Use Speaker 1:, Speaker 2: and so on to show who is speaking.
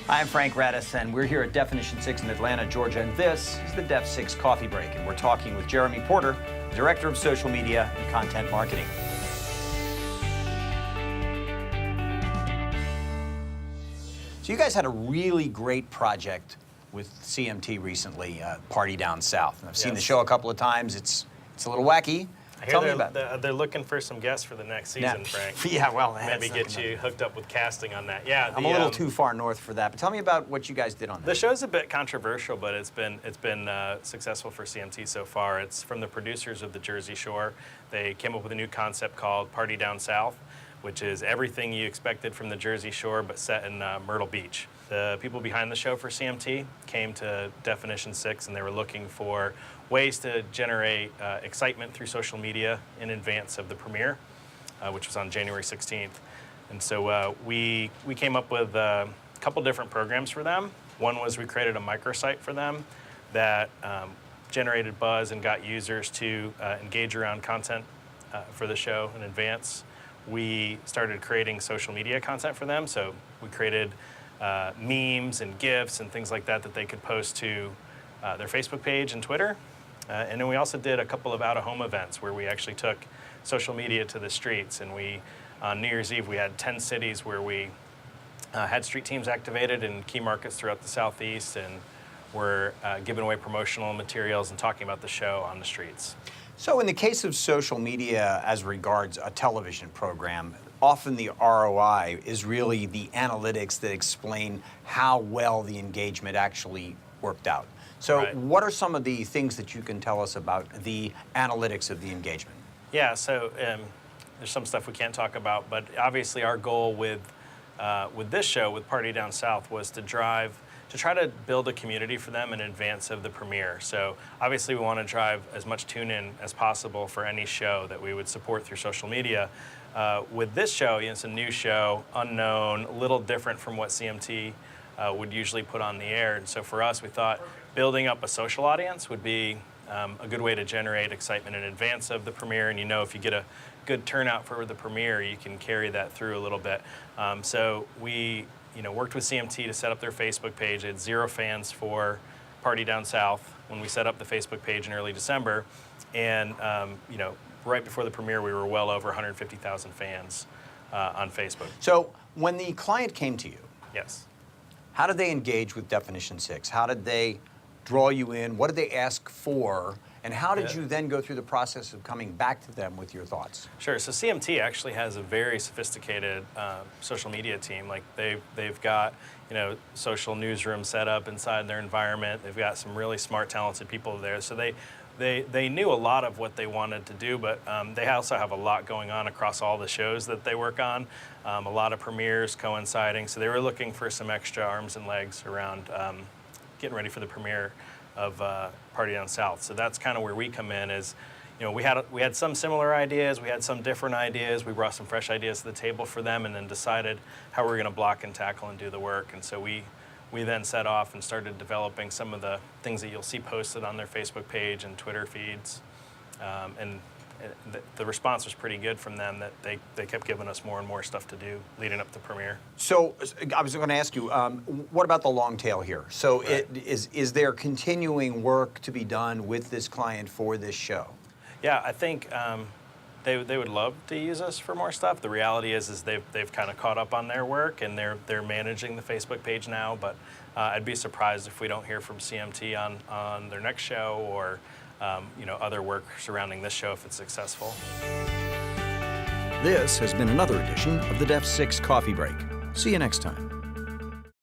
Speaker 1: Hi, I'm Frank Radis, and we're here at Definition 6 in Atlanta, Georgia, and this is the Def 6 Coffee Break, and we're talking with Jeremy Porter, Director of Social Media and Content Marketing. So you guys had a really great project with CMT recently, Party Down South. And I've seen the show a couple of times. It's a little wacky. Tell me about it.
Speaker 2: They're looking for some guests for the next season, Frank.
Speaker 1: Yeah, well,
Speaker 2: maybe get you hooked up with casting on that. Yeah,
Speaker 1: I'm a little too far north for that, but tell me about what you guys did on that.
Speaker 2: The show's a bit controversial, but it's been successful for CMT so far. It's from the producers of the Jersey Shore. They came up with a new concept called Party Down South, which is everything you expected from the Jersey Shore, but set in Myrtle Beach. The people behind the show for CMT came to Definition 6, and they were looking for ways to generate excitement through social media in advance of the premiere, which was on January 16th. And so we came up with a couple different programs for them. One was we created a microsite for them that generated buzz and got users to engage around content for the show in advance. We started creating social media content for them, so we created memes and GIFs and things like that that they could post to their Facebook page and Twitter. And then we also did a couple of out-of-home events where we actually took social media to the streets. And on New Year's Eve, we had 10 cities where we had street teams activated in key markets throughout the Southeast, and were giving away promotional materials and talking about the show on the streets.
Speaker 1: So in the case of social media as regards a television program, often the ROI is really the analytics that explain how well the engagement actually worked out. So what are some of the things that you can tell us about the analytics of the engagement?
Speaker 2: Yeah, so there's some stuff we can't talk about, but obviously our goal with this show, with Party Down South, was to try to build a community for them in advance of the premiere. So obviously we want to drive as much tune-in as possible for any show that we would support through social media. With this show, it's a new show, unknown, a little different from what CMT would usually put on the air. And so for us, we thought building up a social audience would be a good way to generate excitement in advance of the premiere. And if you get a good turnout for the premiere, you can carry that through a little bit. So we worked with CMT to set up their Facebook page. They had 0 fans for Party Down South when we set up the Facebook page in early December. And right before the premiere, we were well over 150,000 fans on Facebook.
Speaker 1: So when the client came to you,
Speaker 2: yes,
Speaker 1: how did they engage with Definition 6? How did they draw you in? What did they ask for? And how did you then go through the process of coming back to them with your thoughts?
Speaker 2: Sure. So CMT actually has a very sophisticated social media team. Like they've got social newsroom set up inside their environment. They've got some really smart, talented people there. So they knew a lot of what they wanted to do, but they also have a lot going on across all the shows that they work on. A lot of premieres coinciding. So they were looking for some extra arms and legs around getting ready for the premiere of Party Down South. So that's kind of where we come in. Is we had some similar ideas, we had some different ideas, we brought some fresh ideas to the table for them, and then decided how we were going to block and tackle and do the work. And so we then set off and started developing some of the things that you'll see posted on their Facebook page and Twitter feeds. And the response was pretty good from them, that they kept giving us more and more stuff to do leading up to premiere.
Speaker 1: So I was going to ask you, what about the long tail here? So is there continuing work to be done with this client for this show?
Speaker 2: Yeah, I think they would love to use us for more stuff. The reality is they've kind of caught up on their work, and they're managing the Facebook page now. But I'd be surprised if we don't hear from CMT on their next show, or other work surrounding this show if it's successful.
Speaker 3: This has been another edition of the Def 6 Coffee Break. See you next time.